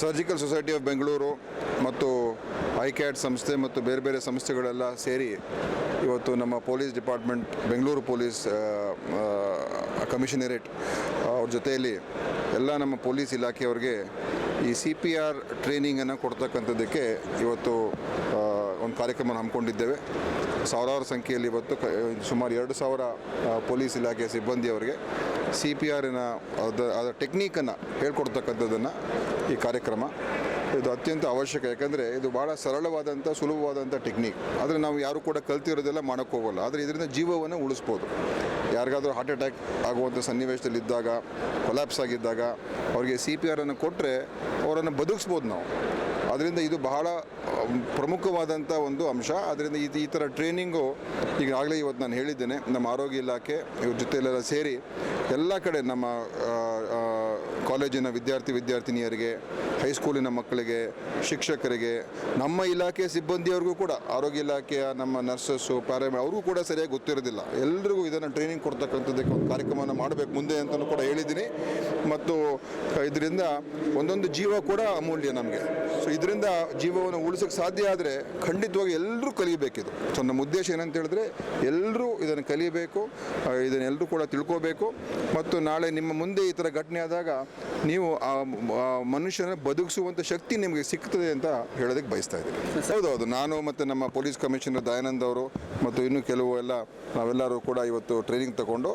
Surgical society of Bengaluru ಮತ್ತು ಐಕ್ಯಾಟ್ ಸಂಸ್ಥೆ ಮತ್ತು ಬೇರೆ ಬೇರೆ ಸಂಸ್ಥೆಗಳೆಲ್ಲ ಸೇರಿ ಇವತ್ತು ನಮ್ಮ police department Bengaluru police commissionerate ಅವ್ರ ಜೊತೆಯಲ್ಲಿ ಎಲ್ಲ ನಮ್ಮ ಪೊಲೀಸ್ ಇಲಾಖೆಯವ್ರಿಗೆ ಈ CPR ಟ್ರೈನಿಂಗನ್ನು ಕೊಡ್ತಕ್ಕಂಥದ್ದಕ್ಕೆ ಇವತ್ತು ಒಂದು ಕಾರ್ಯಕ್ರಮ ಹಮ್ಮಿಕೊಂಡಿದ್ದೇವೆ. ಸಾವಿರಾರು ಸಂಖ್ಯೆಯಲ್ಲಿ ಇವತ್ತು ಸುಮಾರು 2,000 ಪೊಲೀಸ್ ಇಲಾಖೆ ಸಿಬ್ಬಂದಿಯವರಿಗೆ CPRನ ಅದರ ಟೆಕ್ನಿಕನ್ನು ಹೇಳ್ಕೊಡ್ತಕ್ಕಂಥದ್ದನ್ನು ಈ ಕಾರ್ಯಕ್ರಮ ಇದು ಅತ್ಯಂತ ಅವಶ್ಯಕ. ಯಾಕಂದರೆ ಇದು ಭಾಳ ಸರಳವಾದಂಥ ಸುಲಭವಾದಂಥ ಟೆಕ್ನಿಕ್. ಆದರೆ ನಾವು ಯಾರು ಕೂಡ ಕಲ್ತಿರೋದೆಲ್ಲ ಮಾಡೋಕ್ಕೋಗಲ್ಲ. ಆದರೆ ಇದರಿಂದ ಜೀವವನ್ನು ಉಳಿಸ್ಬೋದು. ಯಾರಿಗಾದರೂ ಹಾರ್ಟ್ ಅಟ್ಯಾಕ್ ಆಗುವಂಥ ಸನ್ನಿವೇಶದಲ್ಲಿದ್ದಾಗ, ಕೊಲ್ಯಾಪ್ಸ್ ಆಗಿದ್ದಾಗ ಅವರಿಗೆ CPRನ್ನು ಕೊಟ್ಟರೆ ಅವರನ್ನು ಬದುಕಿಸ್ಬೋದು ನಾವು. ಅದರಿಂದ ಇದು ಬಹಳ ಪ್ರಮುಖವಾದಂಥ ಒಂದು ಅಂಶ. ಅದರಿಂದ ಈ ಥರ ಟ್ರೈನಿಂಗು ಈಗಾಗಲೇ ಇವತ್ತು ನಾನು ಹೇಳಿದ್ದೇನೆ, ನಮ್ಮ ಆರೋಗ್ಯ ಇಲಾಖೆ ಇವ್ರ ಜೊತೆಯಲ್ಲೆಲ್ಲ ಸೇರಿ ಎಲ್ಲ ಕಡೆ ನಮ್ಮ ಕಾಲೇಜಿನ ವಿದ್ಯಾರ್ಥಿನಿಯರಿಗೆ, ಹೈಸ್ಕೂಲಿನ ಮಕ್ಕಳಿಗೆ, ಶಿಕ್ಷಕರಿಗೆ, ನಮ್ಮ ಇಲಾಖೆ ಸಿಬ್ಬಂದಿಯವ್ರಿಗೂ ಕೂಡ, ಆರೋಗ್ಯ ಇಲಾಖೆಯ ನಮ್ಮ ನರ್ಸಸ್ಸು, ಅವ್ರಿಗೂ ಕೂಡ ಸರಿಯಾಗಿ ಗೊತ್ತಿರೋದಿಲ್ಲ. ಎಲ್ರಿಗೂ ಇದನ್ನು ಟ್ರೈನಿಂಗ್ ಕೊಡ್ತಕ್ಕಂಥದ್ದಕ್ಕೆ ಒಂದು ಕಾರ್ಯಕ್ರಮವನ್ನು ಮಾಡಬೇಕು ಮುಂದೆ ಅಂತಲೂ ಕೂಡ ಹೇಳಿದ್ದೀನಿ. ಮತ್ತು ಇದರಿಂದ ಒಂದೊಂದು ಜೀವ ಕೂಡ ಅಮೂಲ್ಯ ನಮಗೆ. ಸೊ ಇದರಿಂದ ಜೀವವನ್ನು ಉಳಿಸೋಕ್ಕೆ ಸಾಧ್ಯ ಆದರೆ ಖಂಡಿತವಾಗಿ ಎಲ್ಲರೂ ಕಲಿಯಬೇಕಿದು. ಸೊ ನಮ್ಮ ಉದ್ದೇಶ ಏನಂತ ಹೇಳಿದ್ರೆ ಎಲ್ಲರೂ ಇದನ್ನು ಕಲಿಯಬೇಕು, ಇದನ್ನೆಲ್ಲರೂ ಕೂಡ ತಿಳ್ಕೋಬೇಕು. ಮತ್ತು ನಾಳೆ ನಿಮ್ಮ ಮುಂದೆ ಈ ಥರ ಘಟನೆ ಆದಾಗ ನೀವು ಆ ಮನುಷ್ಯನ ಬದುಕಿಸುವಂಥ ಶಕ್ತಿ ನಿಮಗೆ ಸಿಗ್ತದೆ ಅಂತ ಹೇಳೋದಕ್ಕೆ ಬಯಸ್ತಾ ಇದ್ದೀನಿ. ಹೌದೌದು, ನಾನು ಮತ್ತು ನಮ್ಮ ಪೊಲೀಸ್ ಕಮಿಷನರ್ ದಯಾನಂದ್ ಅವರು ಮತ್ತು ಇನ್ನೂ ಕೆಲವು ನಾವೆಲ್ಲರೂ ಕೂಡ ಇವತ್ತು ಟ್ರೈನಿಂಗ್ ತಗೊಂಡು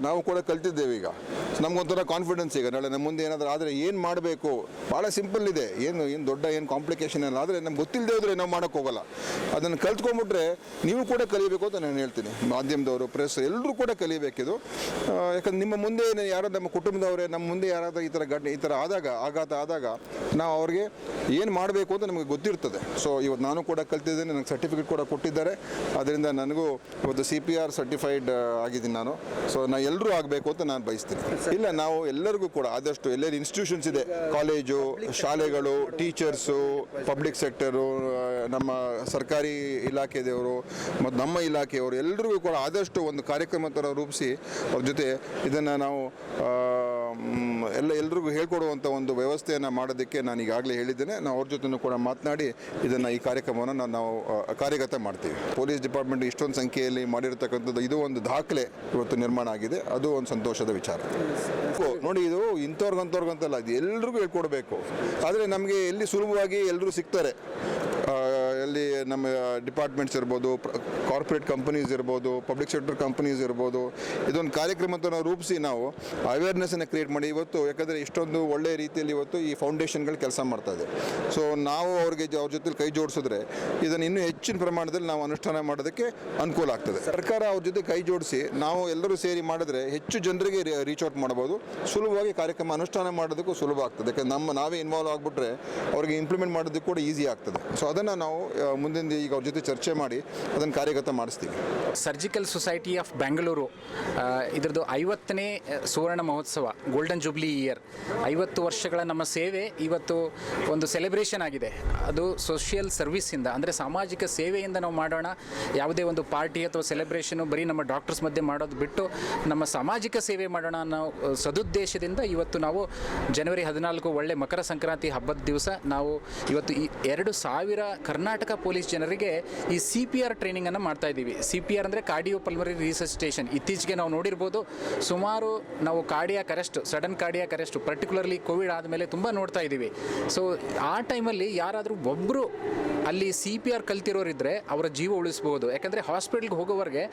ನಾವು ಕೂಡ ಕಲ್ತಿದ್ದೇವೆ. ಈಗ ನಮಗೊಂಥರ ಕಾನ್ಫಿಡೆನ್ಸ್. ಈಗ ನಾಳೆ ನಮ್ಮ ಮುಂದೆ ಏನಾದರೂ ಆದರೆ ಏನು ಮಾಡಬೇಕು, ಭಾಳ ಸಿಂಪಲ್ ಇದೆ. ಏನು ದೊಡ್ಡ ಕಾಂಪ್ಲಿಕೇಶನ್ ಇಲ್ಲ. ಆದರೆ ನಮ್ಗೆ ಗೊತ್ತಿಲ್ಲದೆ ಹೋದರೆ ನಾವು ಮಾಡೋಕ್ಕೆ ಹೋಗಲ್ಲ. ಅದನ್ನು ಕಲ್ತ್ಕೊಂಡ್ಬಿಟ್ರೆ ನೀವು ಕೂಡ ಕಲಿಯಬೇಕು ಅಂತ ನಾನು ಹೇಳ್ತೀನಿ. ಮಾಧ್ಯಮದವರು, ಪ್ರೆಸ್ ಎಲ್ಲರೂ ಕೂಡ ಕಲಿಯಬೇಕಿದು. ಯಾಕಂದ್ರೆ ನಿಮ್ಮ ಮುಂದೆ ಯಾರೋ ನಮ್ಮ ಕುಟುಂಬದವರೇ ನಮ್ಮ ಮುಂದೆ ಯಾರಾದರೂ ಈ ಥರ ಆಘಾತ ಆದಾಗ ನಾವು ಅವ್ರಿಗೆ ಏನು ಮಾಡಬೇಕು ಅಂತ ನಮಗೆ ಗೊತ್ತಿರ್ತದೆ. ಸೊ ಇವತ್ತು ನಾನು ಕೂಡ ಕಲ್ತಿದ್ದೇನೆ, ನನಗೆ ಸರ್ಟಿಫಿಕೇಟ್ ಕೂಡ ಕೊಟ್ಟಿದ್ದಾರೆ. ಅದರಿಂದ ನನಗೂ ಇವತ್ತು CPR ಸರ್ಟಿಫೈಡ್ ಆಗಿದ್ದೀನಿ ನಾನು. ಸೊ ನಾನು ಎಲ್ಲರೂ ಆಗಬೇಕು ಅಂತ ನಾನು ಬಯಸ್ತೀನಿ. ಇಲ್ಲ, ನಾವು ಎಲ್ಲರಿಗೂ ಕೂಡ ಆದಷ್ಟು ಎಲ್ಲೆಲ್ಲಿ ಇನ್ಸ್ಟಿಟ್ಯೂಷನ್ಸ್ ಇದೆ, ಕಾಲೇಜು, ಶಾಲೆಗಳು, ಟೀಚರ್ಸು, ಪಬ್ಲಿಕ್ ಸೆಕ್ಟರು, ನಮ್ಮ ಸರ್ಕಾರಿ ಇಲಾಖೆದವರು ಮತ್ತು ನಮ್ಮ ಇಲಾಖೆಯವರು ಎಲ್ಲರಿಗೂ ಕೂಡ ಆದಷ್ಟು ಒಂದು ಕಾರ್ಯಕ್ರಮ ಥರ ರೂಪಿಸಿ ಅವ್ರ ಜೊತೆ ಇದನ್ನು ನಾವು ಎಲ್ರಿಗೂ ಹೇಳ್ಕೊಡುವಂಥ ಒಂದು ವ್ಯವಸ್ಥೆಯನ್ನು ಮಾಡೋದಕ್ಕೆ ನಾನು ಈಗಾಗಲೇ ಹೇಳಿದ್ದೇನೆ. ನಾವು ಅವ್ರ ಜೊತೆನೂ ಕೂಡ ಮಾತನಾಡಿ ಈ ಕಾರ್ಯಕ್ರಮವನ್ನು ನಾವು ಕಾರ್ಯಗತ ಮಾಡ್ತೀವಿ. ಪೊಲೀಸ್ ಡಿಪಾರ್ಟ್ಮೆಂಟ್ ಇಷ್ಟೊಂದು ಸಂಖ್ಯೆಯಲ್ಲಿ ಮಾಡಿರ್ತಕ್ಕಂಥದ್ದು ಇದು ಒಂದು ದಾಖಲೆ ಇವತ್ತು ನಿರ್ಮಾಣ ಆಗಿದೆ. ಅದು ಒಂದು ಸಂತೋಷದ ವಿಚಾರ. ನೋಡಿ, ಇದು ಇಂಥವ್ರಿಗಂತಲ್ಲ, ಇದು ಎಲ್ರಿಗೂ ಹೇಳ್ಕೊಡ್ಬೇಕು. ಆದರೆ ನಮಗೆ ಎಲ್ಲಿ ಸುಲಭವಾಗಿ ಎಲ್ಲರೂ ಸಿಗ್ತಾರೆ, ಎಲ್ಲಿ ನಮ್ಮ ಡಿಪಾರ್ಟ್ಮೆಂಟ್ಸ್ ಇರ್ಬೋದು, ಕಾರ್ಪೊರೇಟ್ ಕಂಪನೀಸ್ ಇರ್ಬೋದು, ಪಬ್ಲಿಕ್ ಸೆಕ್ಟರ್ ಕಂಪನೀಸ್ ಇರ್ಬೋದು, ಇದೊಂದು ಕಾರ್ಯಕ್ರಮ ಅಂತ ನಾವು ರೂಪಿಸಿ ನಾವು ಅವೇರ್ನೆಸ್ಸನ್ನು ಕ್ರಿಯೇಟ್ ಮಾಡಿ ಇವತ್ತು. ಯಾಕಂದರೆ ಇಷ್ಟೊಂದು ಒಳ್ಳೆಯ ರೀತಿಯಲ್ಲಿ ಇವತ್ತು ಈ ಫೌಂಡೇಶನ್ಗಳು ಕೆಲಸ ಮಾಡ್ತಾಯಿದೆ. ಸೊ ನಾವು ಅವ್ರ ಜೊತೆ ಕೈ ಜೋಡಿಸಿದ್ರೆ ಇದನ್ನು ಇನ್ನೂ ಹೆಚ್ಚಿನ ಪ್ರಮಾಣದಲ್ಲಿ ನಾವು ಅನುಷ್ಠಾನ ಮಾಡೋದಕ್ಕೆ ಅನುಕೂಲ ಆಗ್ತದೆ. ಸರ್ಕಾರ ಅವ್ರ ಜೊತೆ ಕೈ ಜೋಡಿಸಿ ನಾವು ಎಲ್ಲರೂ ಸೇರಿ ಮಾಡಿದ್ರೆ ಹೆಚ್ಚು ಜನರಿಗೆ ರೀಚ್ ಔಟ್ ಮಾಡ್ಬೋದು. ಸುಲಭವಾಗಿ ಕಾರ್ಯಕ್ರಮ ಅನುಷ್ಠಾನ ಮಾಡೋದಕ್ಕೂ ಸುಲಭ ಆಗ್ತದೆ. ಯಾಕಂದ್ರೆ ನಾವೇ ಇನ್ವಾಲ್ವ್ ಆಗಿಬಿಟ್ರೆ ಅವ್ರಿಗೆ ಇಂಪ್ಲಿಮೆಂಟ್ ಮಾಡೋದಕ್ಕೆ ಕೂಡ ಈಸಿ ಆಗ್ತದೆ. ಸೊ ಅದನ್ನು ನಾವು ಮುಂದಿನ ಈಗ ಅವ್ರ ಜೊತೆ ಚರ್ಚೆ ಮಾಡಿ ಅದನ್ನು ಕಾರ್ಯಗತ ಮಾಡಿಸ್ತೀವಿ. ಸರ್ಜಿಕಲ್ ಸೊಸೈಟಿ ಆಫ್ ಬೆಂಗಳೂರು ಇದರದ್ದು 50ನೇ ಸುವರ್ಣ ಮಹೋತ್ಸವ, ಗೋಲ್ಡನ್ ಜೂಬ್ಲಿ ಇಯರ್, 50 ವರ್ಷಗಳ ನಮ್ಮ ಸೇವೆ ಇವತ್ತು ಒಂದು ಸೆಲೆಬ್ರೇಷನ್ ಆಗಿದೆ. ಅದು ಸೋಷಿಯಲ್ ಸರ್ವಿಸಿಂದ, ಅಂದರೆ ಸಾಮಾಜಿಕ ಸೇವೆಯಿಂದ ನಾವು ಮಾಡೋಣ. ಯಾವುದೇ ಒಂದು ಪಾರ್ಟಿ ಅಥವಾ ಸೆಲೆಬ್ರೇಷನು ಬರೀ ನಮ್ಮ ಡಾಕ್ಟರ್ಸ್ ಮಧ್ಯೆ ಮಾಡೋದು ಬಿಟ್ಟು ನಮ್ಮ ಸಾಮಾಜಿಕ ಸೇವೆ ಮಾಡೋಣ ಅನ್ನೋ ಸದುದ್ದೇಶದಿಂದ ಇವತ್ತು ನಾವು ಜನವರಿ 14 ಒಳ್ಳೆ ಮಕರ ಸಂಕ್ರಾಂತಿ ಹಬ್ಬದ ದಿವಸ ನಾವು ಇವತ್ತು ಈ 2,000 ಕರ್ನಾಟಕ ಪೊಲೀಸ್ ಜನರಿಗೆ ಈ CPR ಟ್ರೈನಿಂಗನ್ನು ಮಾಡ್ತಾ ಇದ್ದೀವಿ. CPR ಅಂದರೆ ಕಾರ್ಡಿಯೋ ಪಲ್ಮನರಿ ರಿಸಸಿಟೇಷನ್. ಇತ್ತೀಚೆಗೆ ನಾವು ನೋಡಿರ್ಬೋದು, ಸುಮಾರು ನಾವು cardiac arrest, sudden cardiac arrest, particularly Covid ಆದಮೇಲೆ ತುಂಬ ನೋಡ್ತಾ ಇದ್ದೀವಿ. ಸೊ ಆ ಟೈಮಲ್ಲಿ ಯಾರಾದರೂ ಒಬ್ಬರು ಅಲ್ಲಿ CPR ಕಲ್ತಿರೋರಿದ್ದರೆ ಅವರ ಜೀವ ಉಳಿಸ್ಬೋದು. ಯಾಕಂದರೆ ಹಾಸ್ಪಿಟ್ಲ್ಗೆ ಹೋಗೋವರೆಗೆ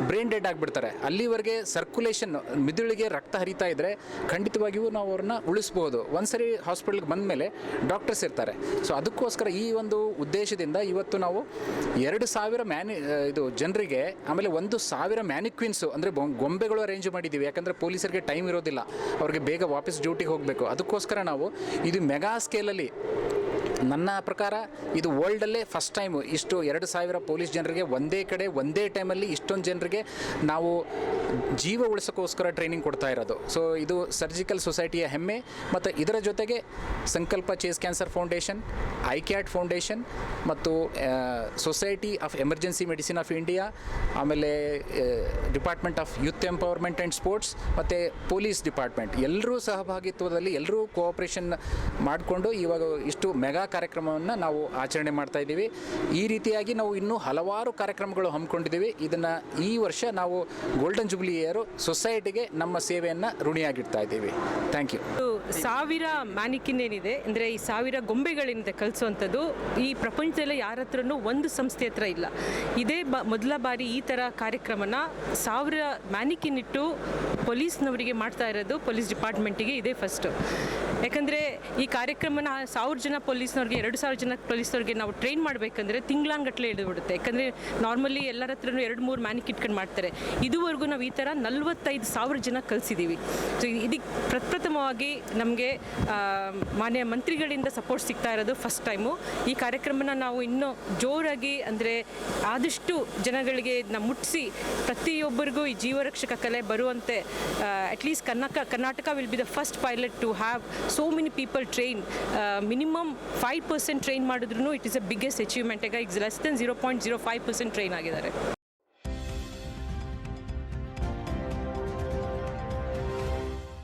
ಬ್ರೈನ್ ಡೆಡ್ ಆಗಿಬಿಡ್ತಾರೆ. ಅಲ್ಲಿವರೆಗೆ ಸರ್ಕ್ಯುಲೇಷನ್, ಮಿದುಳಿಗೆ ರಕ್ತ ಹರಿತಾ ಇದ್ದರೆ ಖಂಡಿತವಾಗಿಯೂ ನಾವು ಅವ್ರನ್ನ ಉಳಿಸ್ಬೋದು. ಒಂದ್ಸರಿ ಹಾಸ್ಪಿಟ್ಲ್ಗೆ ಬಂದ ಮೇಲೆ ಡಾಕ್ಟರ್ಸ್ ಇರ್ತಾರೆ. ಸೊ ಅದಕ್ಕೋಸ್ಕರ ಈ ಒಂದು ಉದ್ದೇಶದಿಂದ ಇವತ್ತು ನಾವು 2,000 ಜನರಿಗೆ, ಆಮೇಲೆ 1,000 ಮ್ಯಾನಿಕ್ವಿನ್ಸು ಅಂದರೆ ಗೊಂಬೆಗಳು ಅರೇಂಜ್ ಮಾಡಿದ್ದೀವಿ. ಯಾಕಂದರೆ ಪೊಲೀಸರಿಗೆ ಟೈಮ್ ಇರೋದಿಲ್ಲ, ಅವ್ರಿಗೆ ಬೇಗ ವಾಪಸ್ ಡ್ಯೂಟಿಗೆ ಹೋಗಬೇಕು. ಅದಕ್ಕೋಸ್ಕರ ನಾವು ಇದು ಮೆಗಾ ಸ್ಕೇಲಲ್ಲಿ ನನ್ನ ಪ್ರಕಾರ ಇದು ವರ್ಲ್ಡಲ್ಲೇ ಫಸ್ಟ್ ಟೈಮು ಇಷ್ಟು 2,000 ಪೊಲೀಸ್ ಜನರಿಗೆ ಒಂದೇ ಕಡೆ ಒಂದೇ ಟೈಮಲ್ಲಿ ಇಷ್ಟೊಂದು ಜನರಿಗೆ ನಾವು ಜೀವ ಉಳಿಸೋಕ್ಕೋಸ್ಕರ ಟ್ರೈನಿಂಗ್ ಕೊಡ್ತಾ ಇರೋದು. ಸೊ ಇದು ಸರ್ಜಿಕಲ್ ಸೊಸೈಟಿಯ ಹೆಮ್ಮೆ. ಮತ್ತು ಇದರ ಜೊತೆಗೆ Sankalp chase cancer foundation, ICAT foundation ಮತ್ತು society of emergency medicine of India, ಆಮೇಲೆ department of youth empowerment and sports ಮತ್ತು ಪೊಲೀಸ್ ಡಿಪಾರ್ಟ್ಮೆಂಟ್ ಎಲ್ಲರೂ ಸಹಭಾಗಿತ್ವದಲ್ಲಿ ಎಲ್ಲರೂ ಕೋಆಪ್ರೇಷನ್ ಮಾಡಿಕೊಂಡು ಇವಾಗ ಇಷ್ಟು ಮೆಗಾ ಕಾರ್ಯಕ್ರಮವನ್ನು ನಾವು ಆಚರಣೆ ಮಾಡ್ತಾ ಇದ್ದೀವಿ. ಈ ರೀತಿಯಾಗಿ ನಾವು ಇನ್ನೂ ಹಲವಾರು ಕಾರ್ಯಕ್ರಮಗಳು ಹಮ್ಮಿಕೊಂಡಿದ್ದೀವಿ. ಇದನ್ನು ಈ ವರ್ಷ ನಾವು ಗೋಲ್ಡನ್ ಜುಬ್ಲಿ ಇಯರ್ ಸೊಸೈಟಿಗೆ ನಮ್ಮ ಸೇವೆಯನ್ನು ಋಣಿಯಾಗಿಡ್ತಾ ಇದ್ದೀವಿ. Thank you. 1000 ಮ್ಯಾನಿಕಿನ್ ಏನಿದೆ ಅಂದರೆ ಈ 1000 ಗೊಂಬೆಗಳೇನಿದೆ ಕಲಿಸುವಂಥದ್ದು ಈ ಪ್ರಪಂಚದಲ್ಲೇ ಯಾರ ಹತ್ರನೂ ಒಂದು ಸಂಸ್ಥೆ ಹತ್ರ ಇಲ್ಲ. ಇದೇ ಮೊದಲ ಬಾರಿ ಈ ಥರ ಕಾರ್ಯಕ್ರಮನ 1000 ಮ್ಯಾನಿಕಿನ್ ಇಟ್ಟು ಪೊಲೀಸ್ನವರಿಗೆ ಮಾಡ್ತಾ ಇರೋದು, ಪೊಲೀಸ್ ಡಿಪಾರ್ಟ್ಮೆಂಟಿಗೆ ಇದೇ ಫಸ್ಟು. ಯಾಕಂದರೆ ಈ ಕಾರ್ಯಕ್ರಮನ 1000 ಜನ ಪೊಲೀಸ್ನವ್ರಿಗೆ 2000 ಜನ ಪೊಲೀಸ್ನವ್ರಿಗೆ ನಾವು ಟ್ರೈನ್ ಮಾಡಬೇಕಂದ್ರೆ ತಿಂಗಳಾನ್ಗಟ್ಟಲೆ ಹಿಡಿದ್ಬಿಡುತ್ತೆ. ಯಾಕಂದರೆ ನಾರ್ಮಲಿ ಎಲ್ಲರ ಹತ್ರನೂ 2-3 ಮ್ಯಾನಿಕ್ ಇಟ್ಕೊಂಡು ಮಾಡ್ತಾರೆ. ಇದುವರೆಗೂ ನಾವು ಈ ಥರ 45,000 ಜನ ಕಲಿಸಿದ್ದೀವಿ. ಸೊ ಇದಕ್ಕೆ ಪ್ರಪ್ರಥಮವಾಗಿ ನಮಗೆ ಮಾನ್ಯ ಮಂತ್ರಿಗಳಿಂದ ಸಪೋರ್ಟ್ ಸಿಗ್ತಾ ಇರೋದು ಫಸ್ಟ್ ಟೈಮು. ಈ ಕಾರ್ಯಕ್ರಮನ ನಾವು ಇನ್ನೂ ಜೋರಾಗಿ ಅಂದರೆ ಆದಷ್ಟು ಜನಗಳಿಗೆ ನಾವು ಮುಟ್ಟಿಸಿ ಪ್ರತಿಯೊಬ್ಬರಿಗೂ ಈ ಜೀವರಕ್ಷಕ ಕಲೆ ಬರುವಂತೆ at least Karnataka will be the first pilot to have so many people train. Minimum 5% train ಮಾಡಿದ್ರು it is a biggest achievement. ಈಗ ಲೆಸ್ ದೆನ್ 0.05% ಟ್ರೈನ್ ಆಗಿದ್ದಾರೆ.